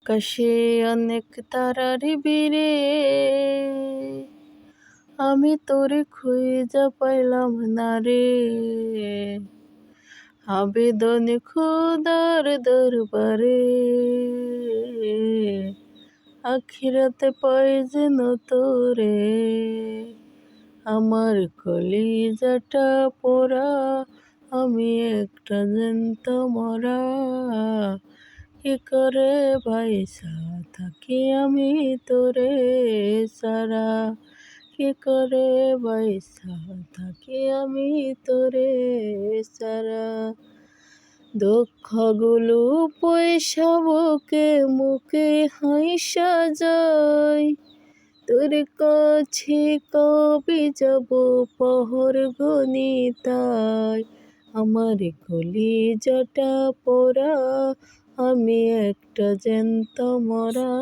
আকাশে অনেক তারার ভিড়ে আমি তোরে খুঁজা পাইলাম না রে। আবেদন খোদার দরবারে, আখিরাতে পাই যেন তোরে। আমার কলিজাটা পোড়া, আমি একটা জ্যান্ত মরা। কি করে বাইসা থাকি আমি তোরে ছাড়া, কি করে বাইসা থাকি আমি তোরে ছাড়া। দুঃখগুলো পয়সা বুকে মুখে হাইসা যায়, তোর কাছে কবে যাব পহর গণিতাই। আমার কলিজাটা পোড়া, আমি একটা জ্যান্ত মরা।